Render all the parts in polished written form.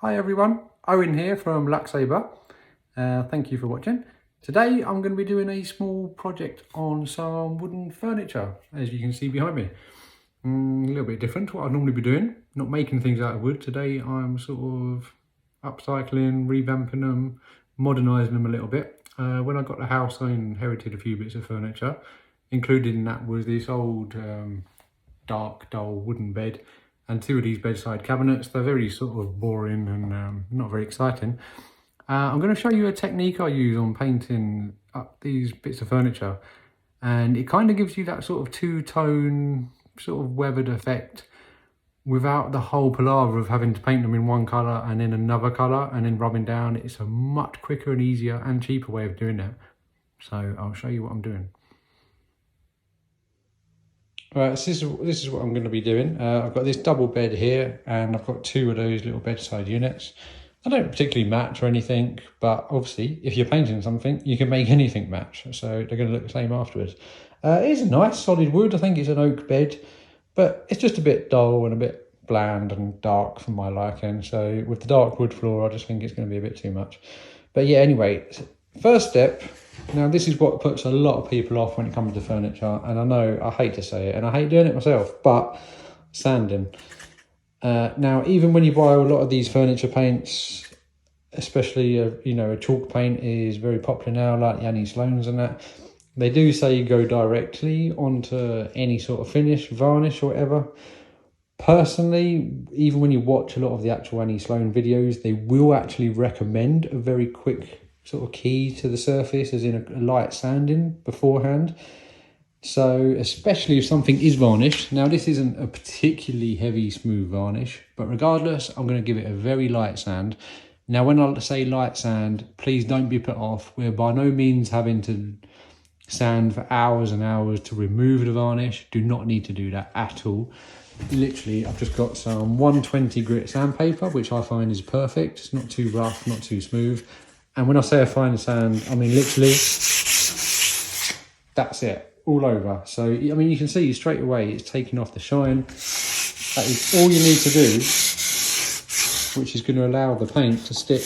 Hi everyone, Owen here from Luxaber. Thank you for watching. Today I'm going to be doing a small project on some wooden furniture, as you can see behind me. A little bit different to what I'd normally be doing, not making things out of wood. Today I'm sort of upcycling, revamping them, modernising them a little bit. When I got the house I inherited a few bits of furniture, including that was this old dark dull wooden bed and two of these bedside cabinets. They're very sort of boring and not very exciting. I'm going to show you a technique I use on painting up these bits of furniture, and it kind of gives you that sort of two-tone sort of weathered effect without the whole palaver of having to paint them in one colour and then another colour and then rubbing down. It's a much quicker and easier and cheaper way of doing that. So I'll show you what I'm doing. Right, so this is what I'm going to be doing. I've got this double bed here and I've got two of those little bedside units. I don't particularly match or anything, but obviously if you're painting something, you can make anything match. So they're going to look the same afterwards. It is a nice solid wood. I think it's an oak bed, but it's just a bit dull and a bit bland and dark for my liking. So with the dark wood floor, I just think it's going to be a bit too much. But yeah, anyway, first step. Now this is what puts a lot of people off when it comes to furniture, and I know I hate to say it and I hate doing it myself, but sanding. Now even when you buy a lot of these furniture paints, especially a chalk paint is very popular now, like the Annie Sloanes and that, they do say you go directly onto any sort of finish, varnish or whatever. Personally, even when you watch a lot of the actual Annie Sloane videos, they will actually recommend a very quick sort of key to the surface, as in a light sanding beforehand. So especially if something is varnished. Now this isn't a particularly heavy smooth varnish, but regardless I'm going to give it a very light sand. Now when I say light sand, please don't be put off. We're by no means having to sand for hours and hours to remove the varnish. Do not need to do that at all. Literally I've just got some 120 grit sandpaper, which I find is perfect. It's not too rough, not too smooth. And when I say a fine sand, I mean literally that's it, all over. So I mean you can see straight away it's taking off the shine. That is all you need to do, which is going to allow the paint to stick.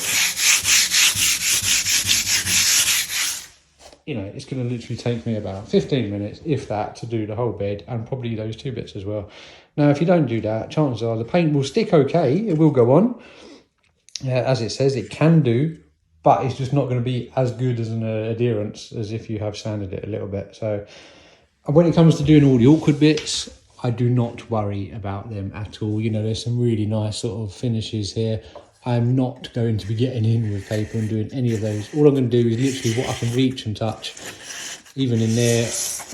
You know, it's going to literally take me about 15 minutes, if that, to do the whole bed and probably those two bits as well. Now, if you don't do that, chances are the paint will stick okay. It will go on. As it says, it can do, but it's just not going to be as good as an adherence as if you have sanded it a little bit. So when it comes to doing all the awkward bits, I do not worry about them at all. You know, there's some really nice sort of finishes here. I'm not going to be getting in with paper and doing any of those. All I'm going to do is literally what I can reach and touch. Even in there,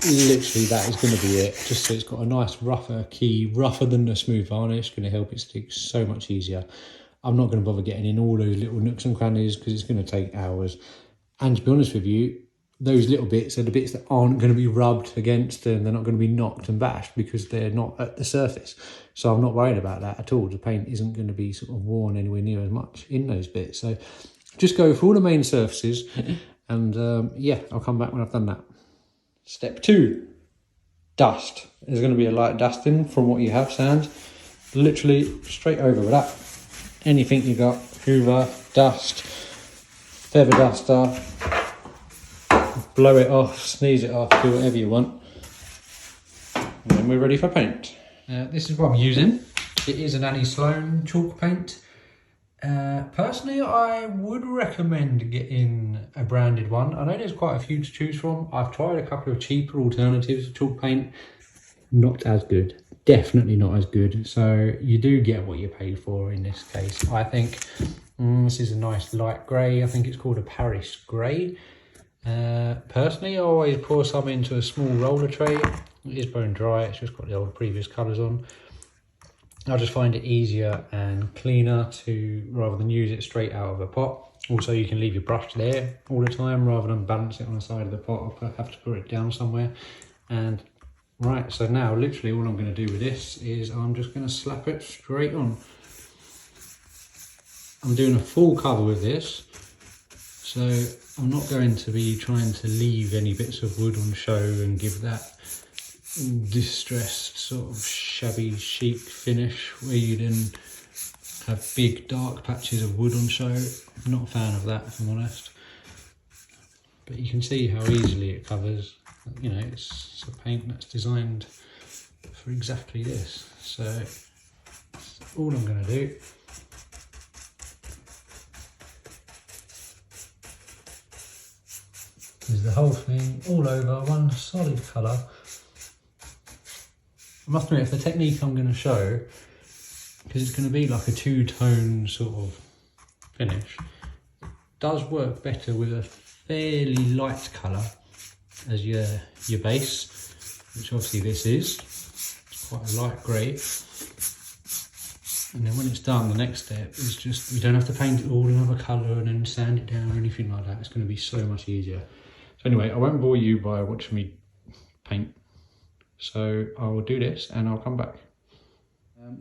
literally that is going to be it. Just so it's got a nice rougher key, rougher than the smooth varnish, going to help it stick so much easier. I'm not going to bother getting in all those little nooks and crannies because it's going to take hours. And to be honest with you, those little bits are the bits that aren't going to be rubbed against, and they're not going to be knocked and bashed because they're not at the surface. So I'm not worried about that at all. The paint isn't going to be sort of worn anywhere near as much in those bits. So just go for all the main surfaces and yeah, I'll come back when I've done that. Step 2, dust. There's going to be a light dusting from what you have sand. Literally straight over with that. Anything you got, hoover, dust, feather duster, blow it off, sneeze it off, do whatever you want. And then we're ready for paint. This is what I'm using. It is an Annie Sloane chalk paint. Personally, I would recommend getting a branded one. I know there's quite a few to choose from. I've tried a couple of cheaper alternatives to chalk paint. Not as good. Definitely not as good. So you do get what you pay for in this case. I think this is a nice light grey. I think it's called a Paris grey. Personally, I always pour some into a small roller tray. It is bone dry, it's just got the old previous colours on. I just find it easier and cleaner to rather than use it straight out of a pot. Also, you can leave your brush there all the time rather than balance it on the side of the pot or have to put it down somewhere. And right, so now literally all I'm going to do with this is I'm just going to slap it straight on. I'm doing a full cover with this, so I'm not going to be trying to leave any bits of wood on show and give that distressed sort of shabby chic finish where you then have big dark patches of wood on show. I'm not a fan of that, if I'm honest. But you can see how easily it covers. You know, it's a paint that's designed for exactly this. So all I'm going to do is the whole thing all over one solid colour. I must admit, for the technique I'm going to show, because it's going to be like a two-tone sort of finish, it does work better with a fairly light colour as your base, which obviously this is. It's quite a light grey. And then when it's done, the next step is just, you don't have to paint it all another colour and then sand it down or anything like that. It's going to be so much easier. So anyway, I won't bore you by watching me paint. So I'll do this and I'll come back.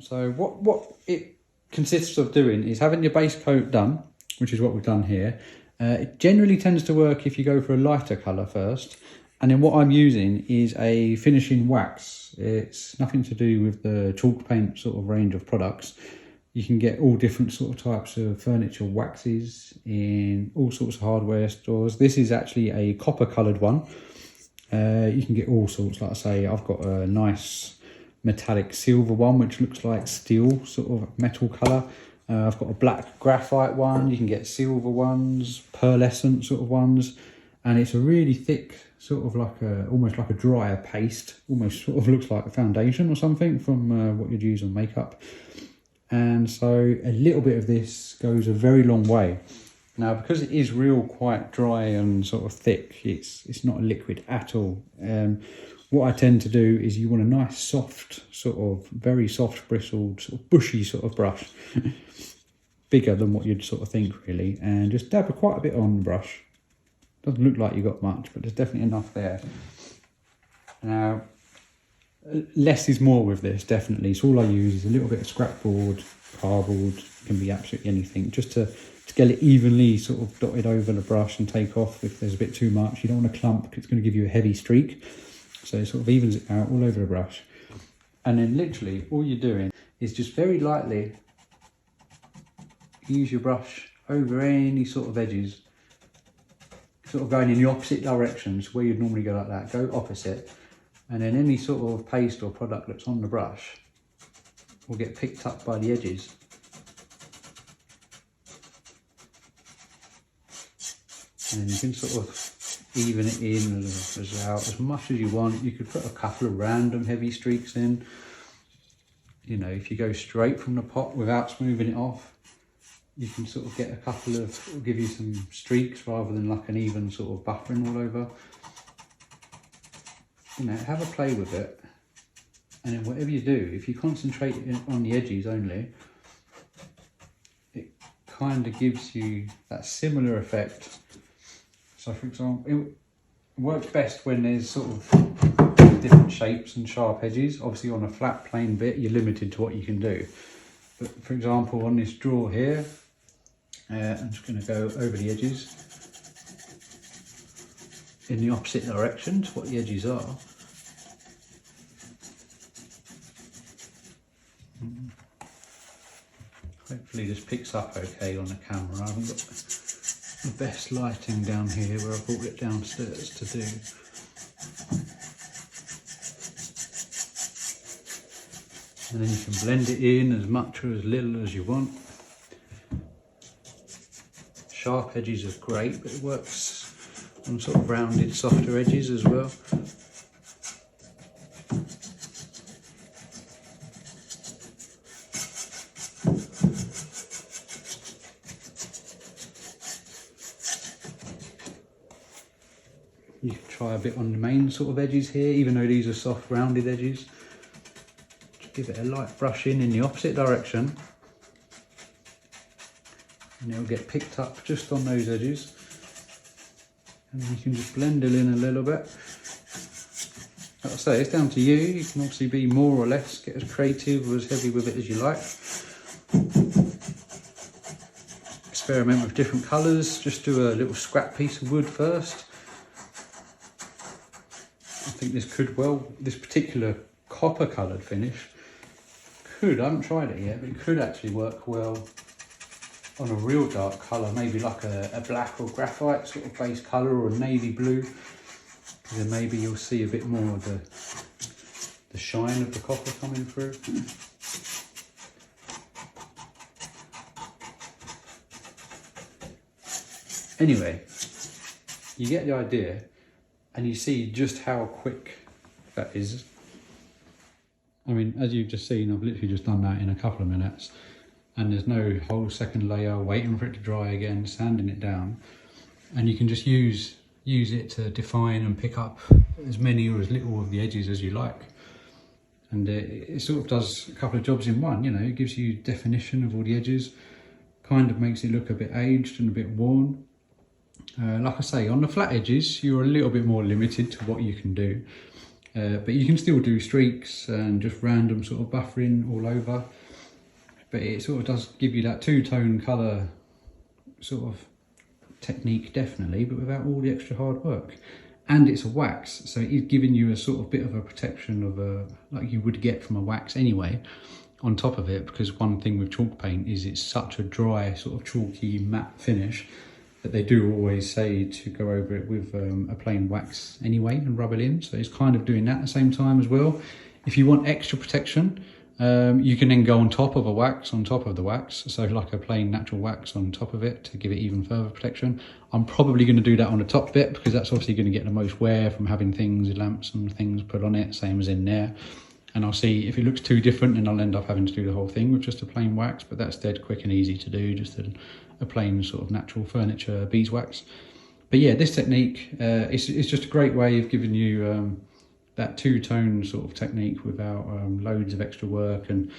So what it consists of doing is having your base coat done, which is what we've done here. It generally tends to work if you go for a lighter colour first. And then what I'm using is a finishing wax. It's nothing to do with the chalk paint sort of range of products. You can get all different sort of types of furniture waxes in all sorts of hardware stores. This is actually a copper coloured one. You can get all sorts, like I say, I've got a nice metallic silver one, which looks like steel sort of metal colour. I've got a black graphite one. You can get silver ones, pearlescent sort of ones. And it's a really thick, sort of like almost like a drier paste, almost sort of looks like a foundation or something from what you'd use on makeup. And so a little bit of this goes a very long way. Now, because it is real quite dry and sort of thick, it's not a liquid at all. What I tend to do is you want a nice soft, sort of very soft bristled, sort of bushy sort of brush, bigger than what you'd sort of think really, and just dab quite a bit on the brush. Doesn't look like you got much, but there's definitely enough there. Now, less is more with this, definitely. So all I use is a little bit of scrap board, cardboard, can be absolutely anything, just to get it evenly sort of dotted over the brush and take off if there's a bit too much. You don't want a clump because it's going to give you a heavy streak. So it sort of evens it out all over the brush. And then literally all you're doing is just very lightly use your brush over any sort of edges, sort of going in the opposite directions where you'd normally go like that, go opposite. And then any sort of paste or product that's on the brush will get picked up by the edges. And then you can sort of even it in as out as much as you want. You could put a couple of random heavy streaks in. You know, if you go straight from the pot without smoothing it off, you can sort of get a couple of, it'll give you some streaks rather than like an even sort of buffering all over. You know, have a play with it. And then whatever you do, if you concentrate on the edges only, it kind of gives you that similar effect. So for example, it works best when there's sort of different shapes and sharp edges. Obviously on a flat plain bit, you're limited to what you can do. But for example, on this drawer here, I'm just going to go over the edges in the opposite direction to what the edges are. Hopefully this picks up okay on the camera. I haven't got the best lighting down here where I brought it downstairs to do. And then you can blend it in as much or as little as you want. Sharp edges are great, but it works on sort of rounded, softer edges as well. You can try a bit on the main sort of edges here, even though these are soft, rounded edges. Just give it a light brush in the opposite direction. And it'll get picked up just on those edges. And you can just blend it in a little bit. Like I say, it's down to you. You can obviously be more or less, get as creative or as heavy with it as you like. Experiment with different colours. Just do a little scrap piece of wood first. I think this particular copper coloured finish could, I haven't tried it yet, but it could actually work well on a real dark colour, maybe like a black or graphite sort of base colour, or a navy blue. Then maybe you'll see a bit more of the shine of the copper coming through. Anyway, you get the idea, and you see just how quick that is. I mean, as you've just seen, I've literally just done that in a couple of minutes, and there's no whole second layer waiting for it to dry again, sanding it down, and you can just use it to define and pick up as many or as little of the edges as you like. And it sort of does a couple of jobs in one, you know. It gives you definition of all the edges, kind of makes it look a bit aged and a bit worn. Like I say, on the flat edges, you're a little bit more limited to what you can do. But you can still do streaks and just random sort of buffering all over. But it sort of does give you that two-tone colour sort of technique, definitely, but without all the extra hard work. And it's a wax, so it's giving you a sort of bit of a protection of like you would get from a wax anyway, on top of it, because one thing with chalk paint is it's such a dry, sort of chalky matte finish that they do always say to go over it with a plain wax anyway and rub it in. So it's kind of doing that at the same time as well. If you want extra protection, you can then go on top of a wax on top of the wax, so like a plain natural wax on top of it to give it even further protection. I'm probably going to do that on the top bit, because that's obviously going to get the most wear from having things, lamps and things put on it, same as in there. And I'll see if it looks too different, then I'll end up having to do the whole thing with just a plain wax, but that's dead quick and easy to do, just a plain sort of natural furniture beeswax. But yeah, this technique, it's just a great way of giving you that two-tone sort of technique without loads of extra work and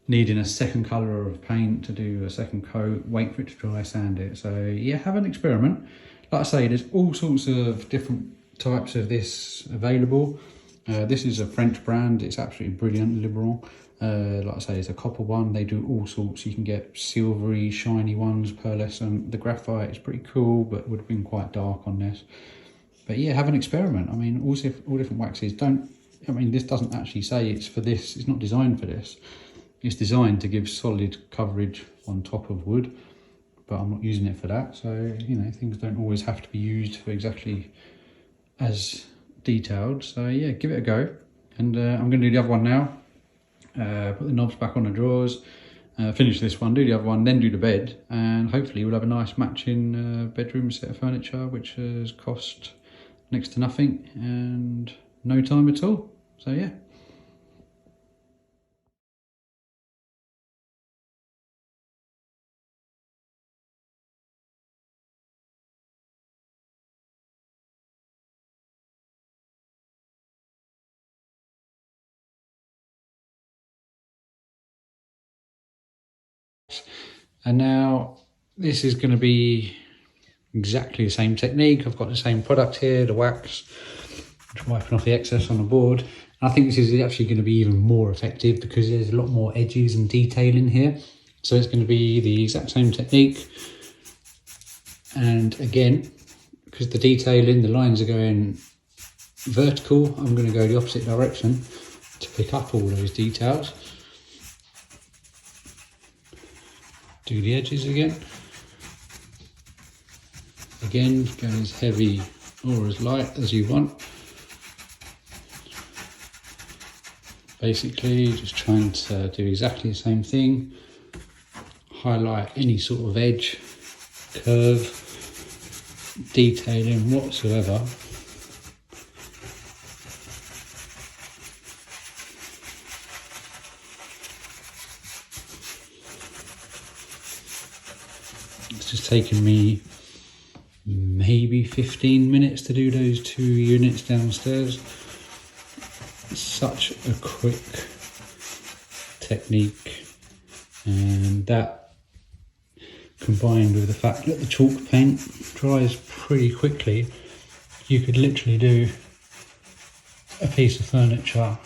needing a second colour of paint to do a second coat, wait for it to dry, sand it. So yeah, have an experiment. Like I say, there's all sorts of different types of this available. This is a French brand. It's absolutely brilliant, Liberon. Like I say, it's a copper one. They do all sorts. You can get silvery, shiny ones, pearlescent. The graphite is pretty cool, but would have been quite dark on this. But yeah, have an experiment. I mean, all different waxes. This doesn't actually say it's for this. It's not designed for this. It's designed to give solid coverage on top of wood, but I'm not using it for that. So, you know, things don't always have to be used for exactly as detailed. So yeah, give it a go. And I'm going to do the other one now. Put the knobs back on the drawers, finish this one, do the other one, then do the bed, and hopefully we'll have a nice matching bedroom set of furniture, which has cost next to nothing and no time at all. So yeah. And now this is going to be exactly the same technique. I've got the same product here, the wax, just wiping off the excess on the board. And I think this is actually going to be even more effective because there's a lot more edges and detail in here. So it's going to be the exact same technique. And again, because the detailing, the lines are going vertical, I'm going to go the opposite direction to pick up all those details. Do the edges again. Again, go as heavy or as light as you want. Basically, just trying to do exactly the same thing. Highlight any sort of edge, curve, detailing whatsoever. It's just taken me maybe 15 minutes to do those 2 units downstairs. Such a quick technique, and that combined with the fact that the chalk paint dries pretty quickly, you could literally do a piece of furniture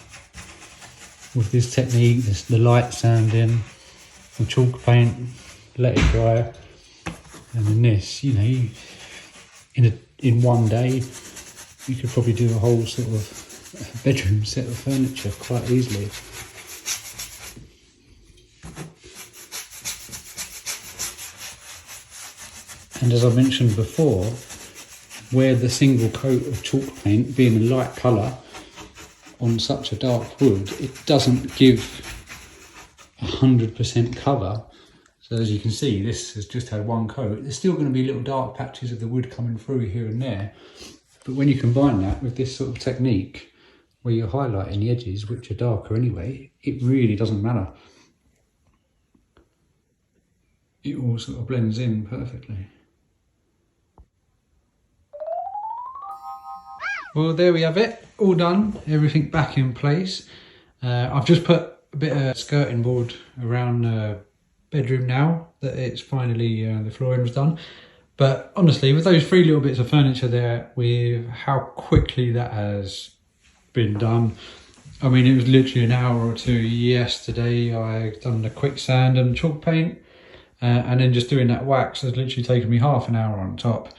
with this technique, the light sanding, the chalk paint, let it dry, and then this, you know, in one day you could probably do a whole sort of bedroom set of furniture quite easily. And as I mentioned before, where the single coat of chalk paint, being a light colour on such a dark wood, it doesn't give 100% cover. So as you can see, this has just had one coat. There's still going to be little dark patches of the wood coming through here and there. But when you combine that with this sort of technique, where you're highlighting the edges, which are darker anyway, it really doesn't matter. It all sort of blends in perfectly. Well, there we have it, all done, everything back in place. I've just put a bit of skirting board around the bedroom now that it's finally, the flooring was done. But honestly, with those 3 little bits of furniture there, with how quickly that has been done, I mean, it was literally an hour or two yesterday. I done the quick sand and chalk paint, and then just doing that wax has literally taken me half an hour on top.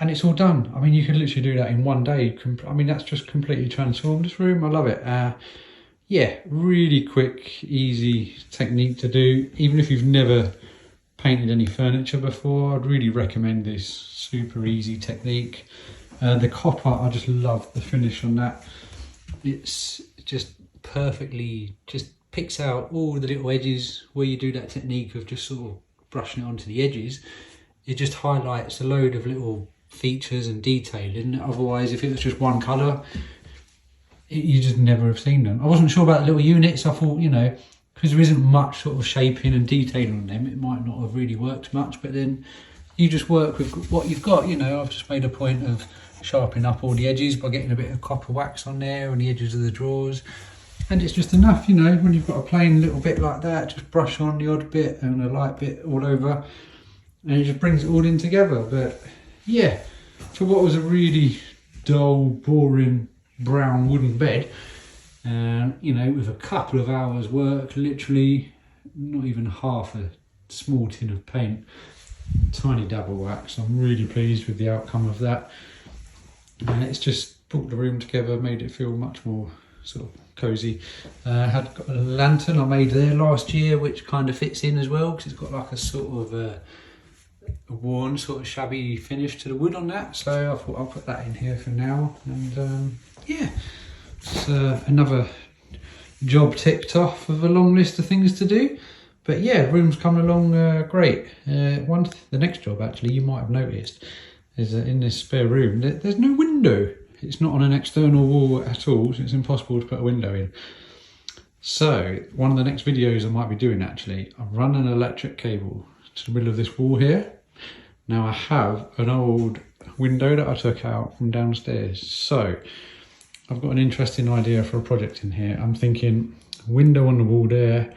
And it's all done. I mean, you can literally do that in one day. I mean, that's just completely transformed this room. I love it. Yeah, really quick, easy technique to do. Even if you've never painted any furniture before, I'd really recommend this super easy technique. The copper, I just love the finish on that. It's just perfectly, just picks out all the little edges where you do that technique of just sort of brushing it onto the edges. It just highlights a load of little features and detailing. Otherwise, if it was just one colour, you just never have seen them. I wasn't sure about the little units. I thought, you know, because there isn't much sort of shaping and detailing on them, it might not have really worked much. But then you just work with what you've got. You know, I've just made a point of sharpening up all the edges by getting a bit of copper wax on there and the edges of the drawers, and it's just enough. You know, when you've got a plain little bit like that, just brush on the odd bit and a light bit all over, and it just brings it all in together. But yeah, for what was a really dull, boring brown wooden bed, you know, with a couple of hours work, literally not even half a small tin of paint, tiny dab of wax, I'm really pleased with the outcome of that. And it's just brought the room together, made it feel much more sort of cosy. Had got a lantern I made there last year, which kind of fits in as well, because it's got like a sort of a worn, sort of shabby finish to the wood on that. So I thought I'll put that in here for now. And yeah, it's another job ticked off of a long list of things to do. But yeah, the room's coming along great. The next job, actually, you might have noticed, is that in this spare room, there's no window. It's not on an external wall at all, so it's impossible to put a window in. So one of the next videos I might be doing, actually, I've run an electric cable to the middle of this wall here. Now I have an old window that I took out from downstairs. So I've got an interesting idea for a project in here. I'm thinking window on the wall there,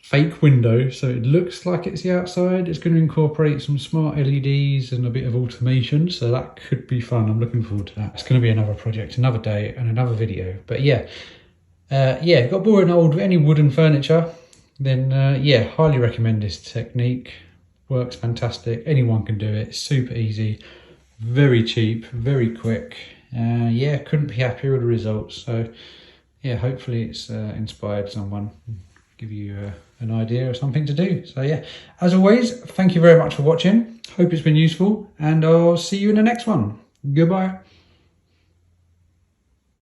fake window, so it looks like it's the outside. It's going to incorporate some smart LEDs and a bit of automation, so that could be fun. I'm looking forward to that. It's going to be another project, another day and another video. But yeah, got bored old with any wooden furniture, then yeah, highly recommend this technique. Works fantastic. Anyone can do it. It's super easy, very cheap, very quick. Yeah, couldn't be happier with the results. So yeah, hopefully it's inspired someone, give you an idea of something to do. So yeah, as always, thank you very much for watching. Hope it's been useful, and I'll see you in the next one. Goodbye.